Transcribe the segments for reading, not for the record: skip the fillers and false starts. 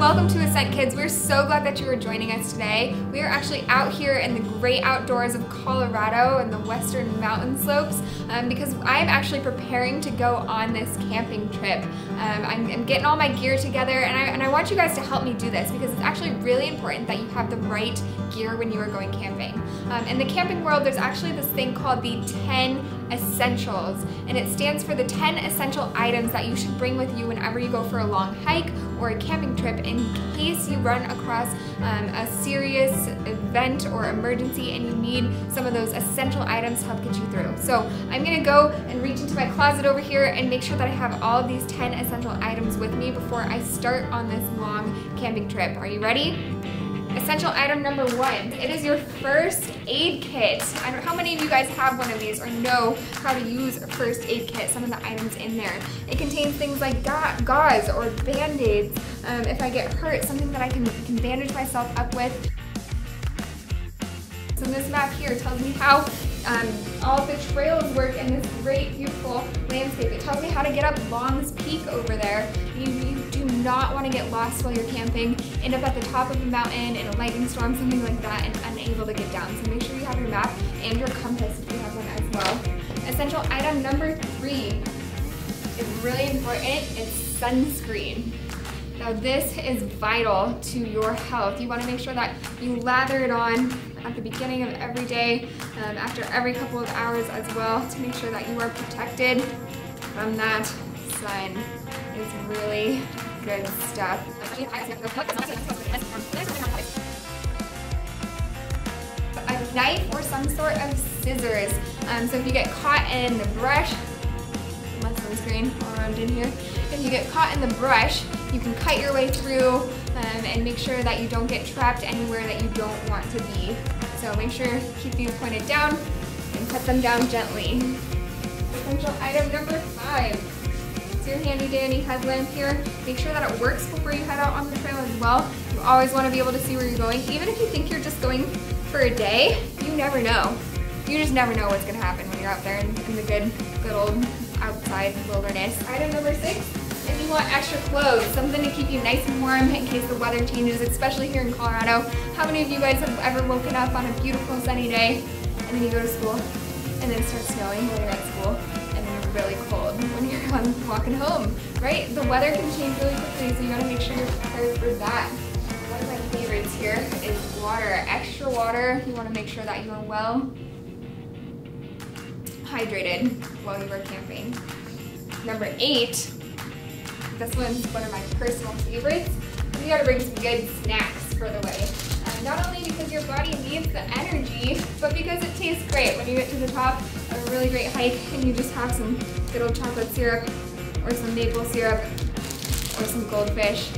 welcome to Ascent Kids. We're so glad that you are joining us today. We are actually out here in the great outdoors of Colorado and the western mountain slopes because I'm actually preparing to go on this camping trip. I'm getting all my gear together and I want you guys to help me do this because it's actually really important that you have the right gear when you are going camping. In the camping world, there's actually this thing called the 10 Essentials, and it stands for the 10 essential items that you should bring with you whenever you go for a long hike or a camping trip in case you run across a serious event or emergency and you need some of those essential items to help get you through. So I'm gonna go and reach into my closet over here and make sure that I have all of these 10 essential items with me before I start on this long camping trip. Are you ready? Essential item number 1, it is your first aid kit. I don't know how many of you guys have one of these or know how to use a first aid kit, some of the items in there. It contains things like gauze or band-aids. If I get hurt, something that I can bandage myself up with. So this map here tells me how all of the trails work in this great, beautiful landscape. It tells me how to get up Long's Peak over there. You do not want to get lost while you're camping, end up at the top of a mountain in a lightning storm, something like that, and unable to get down. So make sure you have your map and your compass if you have one as well. Essential item number 3 is really important. It's sunscreen. Now this is vital to your health. You want to make sure that you lather it on at the beginning of every day, after every couple of hours as well, to make sure that you are protected from that sun. It's really good stuff. A knife or some sort of scissors. So if you get caught in the brush, my sunscreen all around in here. If you get caught in the brush, you can cut your way through and make sure that you don't get trapped anywhere that you don't want to be. So make sure to keep these pointed down and cut them down gently. Essential item number 5. It's your handy dandy headlamp here. Make sure that it works before you head out on the trail as well. You always want to be able to see where you're going. Even if you think you're just going for a day, you never know. You just never know what's going to happen when you're out there in the good old outside wilderness. Item number 6, if you want extra clothes, something to keep you nice and warm in case the weather changes, especially here in Colorado. How many of you guys have ever woken up on a beautiful sunny day and then you go to school and then it starts snowing while you're at school and then you're really cold when you're walking home, right? The weather can change really quickly, so you gotta make sure you're prepared for that. One of my favorites here is water. Extra water. You wanna make sure that you are well hydrated while you are camping. Number 8, this one's one of my personal favorites. You gotta bring some good snacks for the way. Not only because your body needs the energy, but because it tastes great when you get to the top of a really great hike and you just have some good old chocolate syrup or some maple syrup or some goldfish.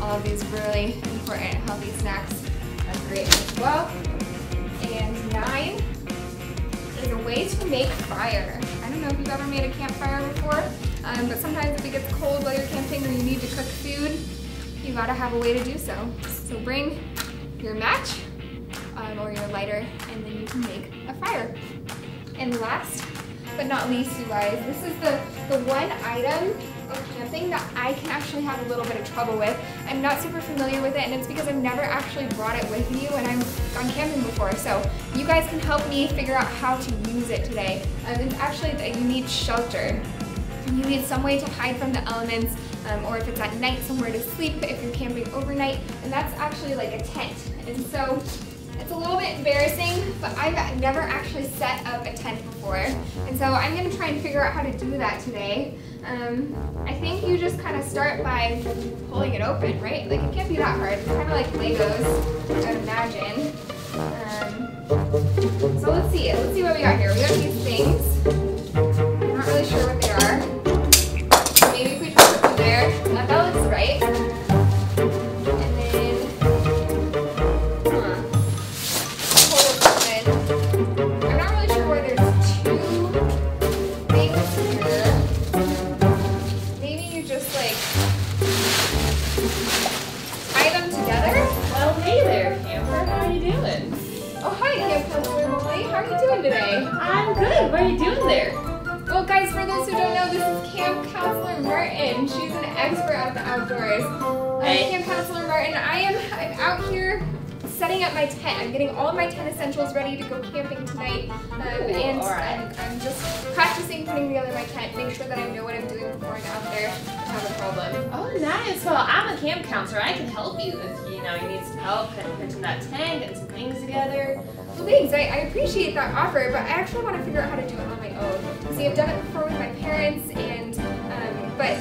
All of these really important healthy snacks are great as well. And 9 is a way to make fire. I don't know if you've ever made a campfire before, but sometimes if it gets cold while you're camping or you need to cook food, you gotta have a way to do so. So bring your match or your lighter and then you can make a fire. And last but not least, you guys, this is the one item of camping that I can actually have a little bit of trouble with. I'm not super familiar with it, and it's because I've never actually brought it with me when I've gone camping before. So you guys can help me figure out how to use it today. It's actually that you need shelter. You need some way to hide from the elements, or if it's at night, somewhere to sleep if you're camping overnight, and that's actually like a tent. And so it's a little bit embarrassing, but I've never actually set up a tent before, and so I'm going to try and figure out how to do that today. I think you just kind of start by pulling it open, right? Like, it can't be that hard. It's kind of like Legos, I would imagine. So let's see what we got here. We got these things. I'm not really sure what they are. Maybe if we just put them there. That looks right. And then, pull it open. I'm not really sure why there's 2 things here. Maybe you just like tie them together. Well, hey there, camper. How are you doing? Oh, hi, Camp Counselor Molly. How are you doing today? I'm good. What are you doing there? Well, So guys, for those who don't know, this is Camp Counselor Martin. She's an expert at the outdoors. Hey. Camp Counselor Martin, I'm out here setting up my tent. I'm getting all of my tent essentials ready to go camping tonight. And I'm just practicing putting together my tent, make sure that I know what I'm doing before I'm out there and have a problem. Oh, nice. Well, I'm a camp counselor. I can help you if you need some help pitching that tent, getting some things together. Well, thanks. I appreciate that offer, but I actually want to figure out how to do it on my own. See, I've done it before with my parents, and but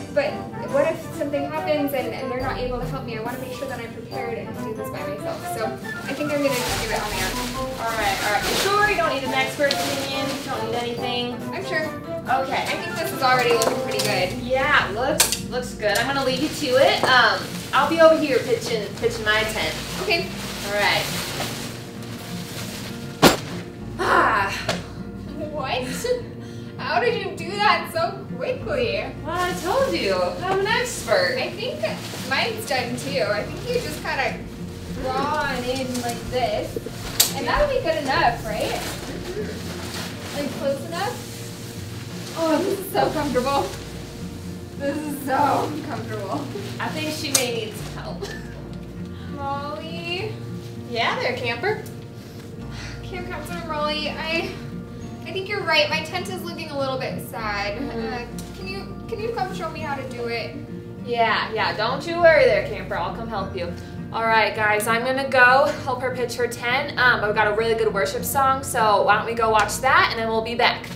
what if something happens and they're not able to help me? I want to make sure that I'm prepared and can do this by myself. So I think I'm gonna just give it on my own. All right. You sure you don't need an expert opinion? You don't need anything? I'm sure. Okay. I think this is already looking pretty good. Yeah, looks good. I'm gonna leave you to it. I'll be over here pitching my tent. Okay. All right. What? How did you do that so quickly? Well, I told you, I'm an expert. I think mine's done too. I think you just kind of draw it in like this, and that'll be good enough, right? Like close enough? Oh, this is so comfortable. This is so comfortable. I think she may need some help. Molly. Yeah, there, camper. Camp Counselor Molly, I think you're right. My tent is looking a little bit sad. Can you come show me how to do it? Yeah, don't you worry there, camper. I'll come help you. All right, guys, I'm gonna go help her pitch her tent. I've got a really good worship song, so why don't we go watch that and then we'll be back.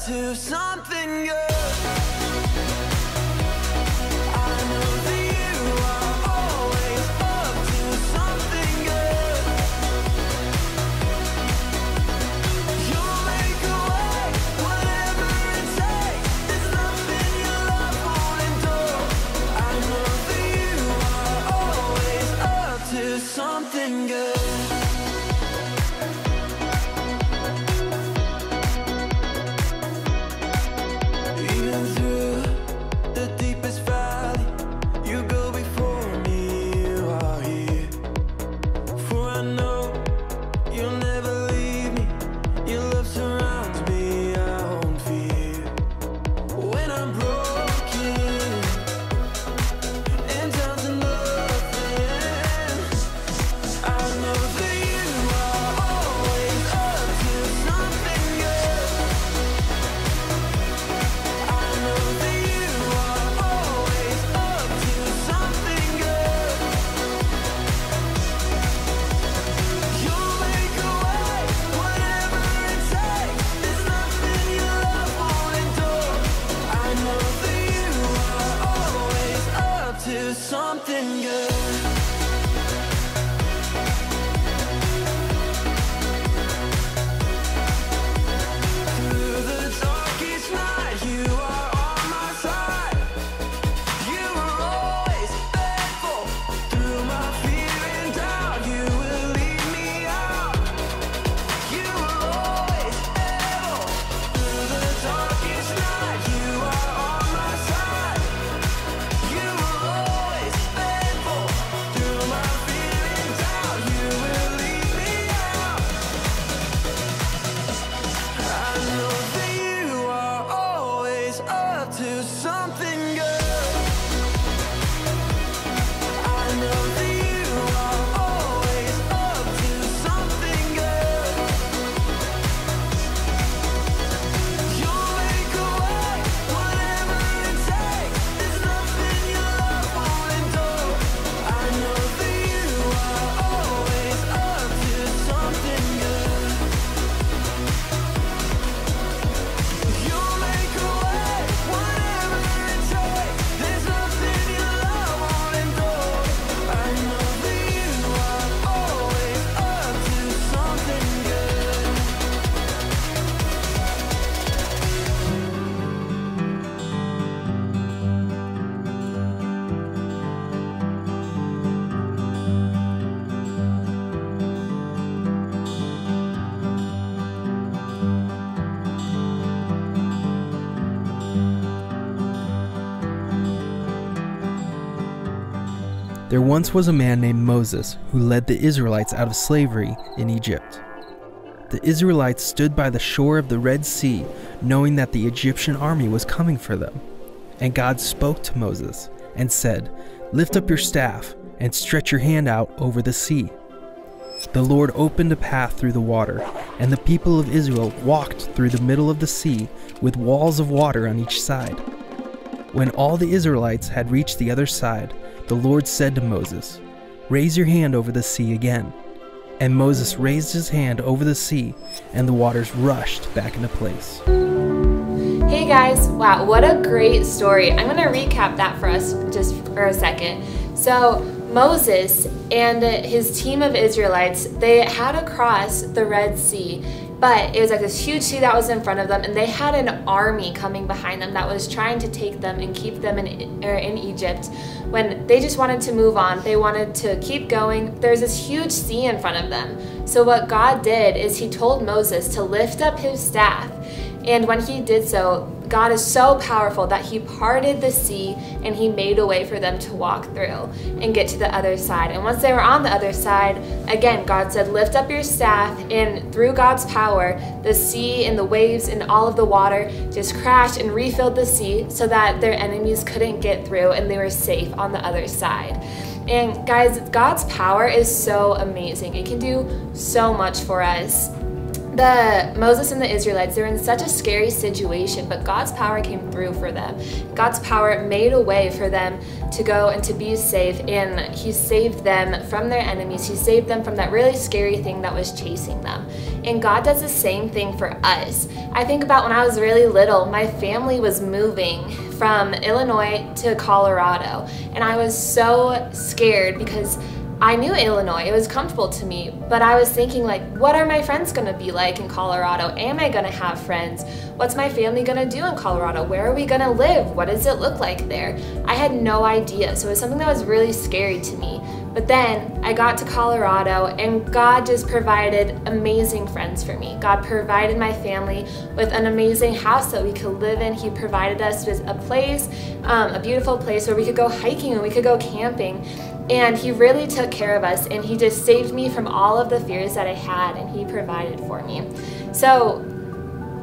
To something good. Something good. Even through the deepest valley, you go before me, you are here. For I know you'll never leave me, your love surrounds me, I won't fear. When I'm broken and down to nothing, I know that you are always up to something good. I know that you are always up to something good. You'll make a way, whatever it takes. There's nothing your love won't endure. I know that you are always up to something good. Through the darkest night, you are on my side. You were always faithful. Through my fear and doubt, you will lead me out. You were always able. Through the darkest night, you are on my side. You were always faithful. There once was a man named Moses who led the Israelites out of slavery in Egypt. The Israelites stood by the shore of the Red Sea, knowing that the Egyptian army was coming for them. And God spoke to Moses and said, "Lift up your staff and stretch your hand out over the sea." The Lord opened a path through the water, and the people of Israel walked through the middle of the sea with walls of water on each side. When all the Israelites had reached the other side, the Lord said to Moses, "Raise your hand over the sea again." And Moses raised his hand over the sea, and the waters rushed back into place. Hey guys, wow, what a great story. I'm gonna recap that for us just for a second. So Moses and his team of Israelites, they had to cross the Red Sea, but it was like this huge sea that was in front of them, and they had an army coming behind them that was trying to take them and keep them in Egypt. When they just wanted to move on, they wanted to keep going. There's this huge sea in front of them. So what God did is he told Moses to lift up his staff. And when he did so, God is so powerful that he parted the sea and he made a way for them to walk through and get to the other side. And once they were on the other side, again, God said, lift up your staff, and through God's power, the sea and the waves and all of the water just crashed and refilled the sea so that their enemies couldn't get through and they were safe on the other side. And guys, God's power is so amazing. It can do so much for us. Moses and the Israelites, they were in such a scary situation, but God's power came through for them. God's power made a way for them to go and to be safe, and he saved them from their enemies. He saved them from that really scary thing that was chasing them. And God does the same thing for us. I think about when I was really little, my family was moving from Illinois to Colorado, and I was so scared because I knew Illinois, it was comfortable to me, but I was thinking, like, what are my friends gonna be like in Colorado? Am I gonna have friends? What's my family gonna do in Colorado? Where are we gonna live? What does it look like there? I had no idea, so it was something that was really scary to me. But then I got to Colorado and God just provided amazing friends for me. God provided my family with an amazing house that we could live in. He provided us with a place, a beautiful place where we could go hiking and we could go camping. And he really took care of us, and he just saved me from all of the fears that I had, and he provided for me. So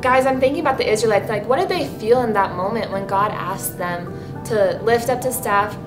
guys, I'm thinking about the Israelites, like, what did they feel in that moment when God asked them to lift up the staff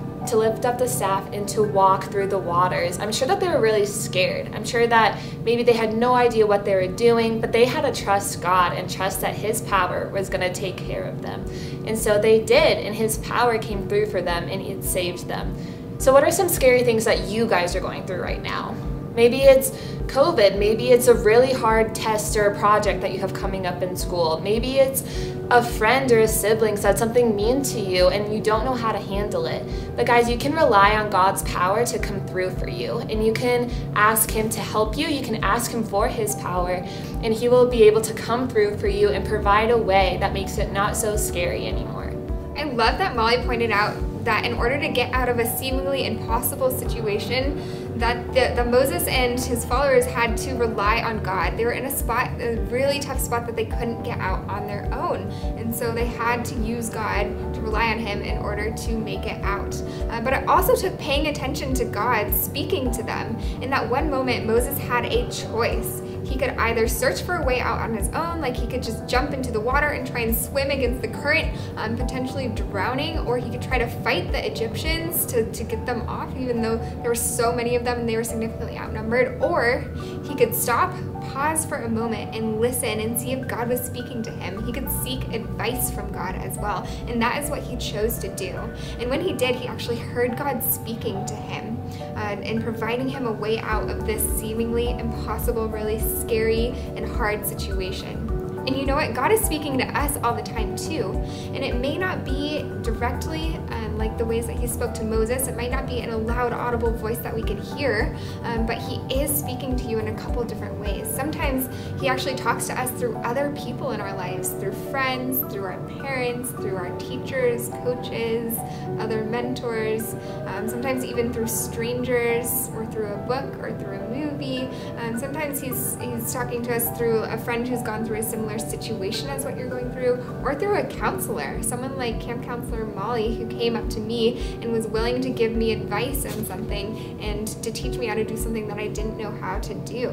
and to walk through the waters? I'm sure that they were really scared. I'm sure that maybe they had no idea what they were doing, but they had to trust God and trust that his power was going to take care of them. And so they did, and his power came through for them, and it saved them. So what are some scary things that you guys are going through right now? Maybe it's COVID, maybe it's a really hard test or a project that you have coming up in school. Maybe it's a friend or a sibling said something mean to you and you don't know how to handle it. But guys, you can rely on God's power to come through for you, and you can ask him to help you. You can ask him for his power, and he will be able to come through for you and provide a way that makes it not so scary anymore. I love that Molly pointed out that in order to get out of a seemingly impossible situation, that Moses and his followers had to rely on God. They were in a really tough spot that they couldn't get out on their own. And so they had to use God, to rely on him in order to make it out. But it also took paying attention to God speaking to them. In that one moment, Moses had a choice. He could either search for a way out on his own, like he could just jump into the water and try and swim against the current, potentially drowning, or he could try to fight the Egyptians to get them off, even though there were so many of them and they were significantly outnumbered. Or he could stop, pause for a moment, and listen and see if God was speaking to him. He could seek advice from God as well, and that is what he chose to do. And when he did, he actually heard God speaking to him and providing him a way out of this seemingly impossible, really scary and hard situation. And you know what? God is speaking to us all the time too. And it may not be directly like the ways that he spoke to Moses. It might not be in a loud, audible voice that we can hear, but he is speaking to you in a couple different ways. Sometimes he actually talks to us through other people in our lives, through friends, through our parents, through our teachers, coaches, other mentors, sometimes even through strangers or through a book or through a movie. Sometimes he's talking to us through a friend who's gone through a similar similar situation as what you're going through, or through a counselor, someone like camp counselor Molly, who came up to me and was willing to give me advice on something and to teach me how to do something that I didn't know how to do.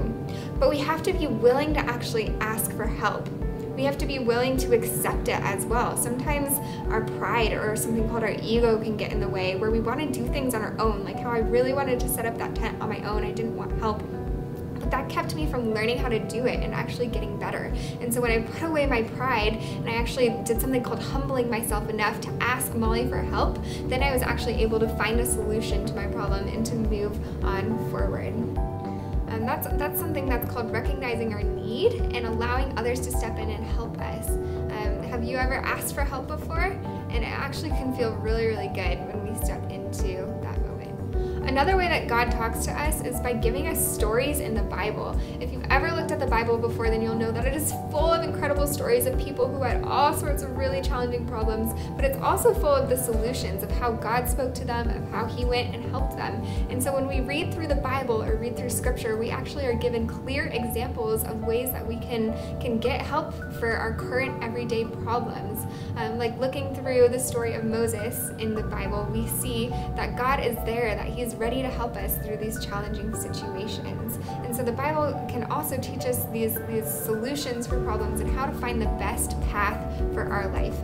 But we have to be willing to actually ask for help. We have to be willing to accept it as well. Sometimes our pride or something called our ego can get in the way, where we want to do things on our own, like how I really wanted to set up that tent on my own. I didn't want help. But that kept me from learning how to do it and actually getting better. And so when I put away my pride and I actually did something called humbling myself enough to ask Molly for help, then I was actually able to find a solution to my problem and to move on forward. And that's something that's called recognizing our need and allowing others to step in and help us. Have you ever asked for help before? And it actually can feel really, really good when we step into that moment. Another way that God talks to us is by giving us stories in the Bible. If you've ever looked at the Bible before, then you'll know that it is full of incredible stories of people who had all sorts of really challenging problems, but it's also full of the solutions of how God spoke to them, of how He went and helped them. And so when we read through the Bible or read through Scripture, we actually are given clear examples of ways that we can get help for our current everyday problems. Like looking through the story of Moses in the Bible, we see that God is there, that He's ready to help us through these challenging situations. And so the Bible can also teach us these solutions for problems and how to find the best path for our life.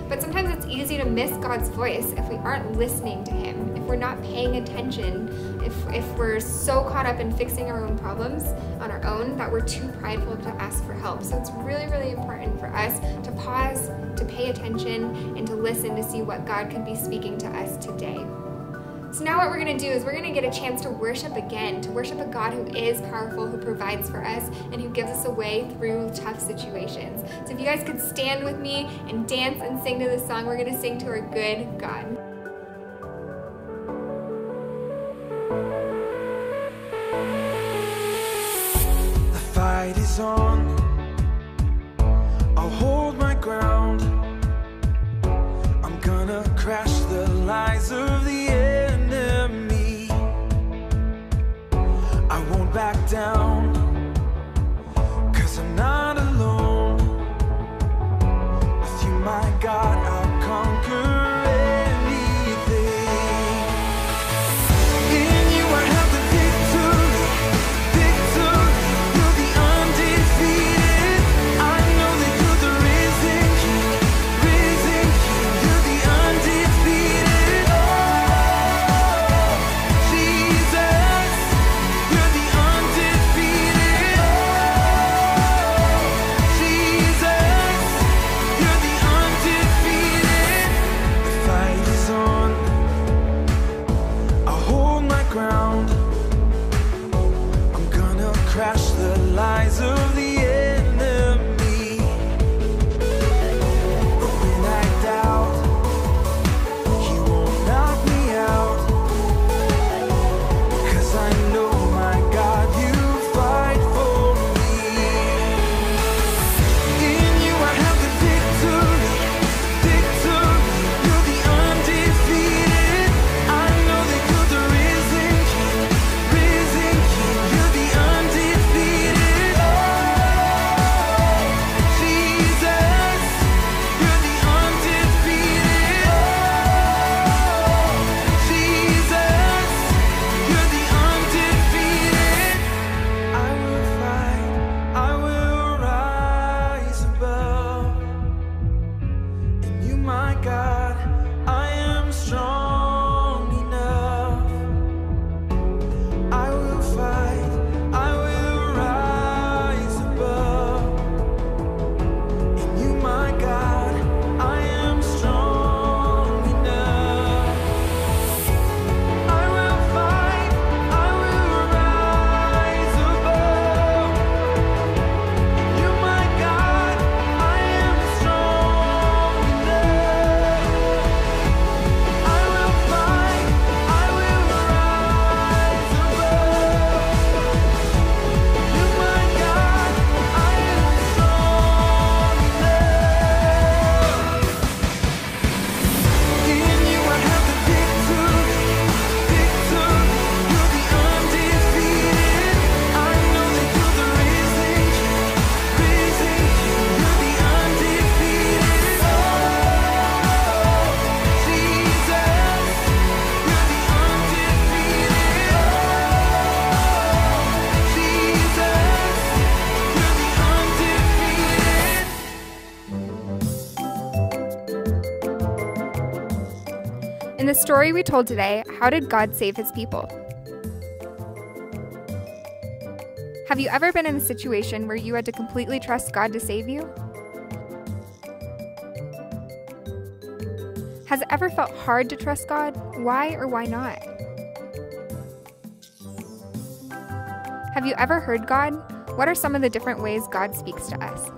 But sometimes it's easy to miss God's voice if we aren't listening to Him, if we're not paying attention, if we're so caught up in fixing our own problems on our own that we're too prideful to ask for help. So it's really, really important for us to pause, to pay attention, and to listen to see what God could be speaking to us today. So now what we're going to do is we're going to get a chance to worship again, to worship a God who is powerful, who provides for us, and who gives us a way through tough situations. So if you guys could stand with me and dance and sing to this song, we're going to sing to our good God. The fight is on. I'll hold my ground. I'm gonna crash the lies of the enemy. I won't back down, 'cause I'm not alone. With you, my God, I'll conquer anything. In you I have the victory, victory. You're the undefeated. story we told today, how did God save his people? Have you ever been in a situation where you had to completely trust God to save you? Has it ever felt hard to trust God? Why or why not? Have you ever heard God? What are some of the different ways God speaks to us?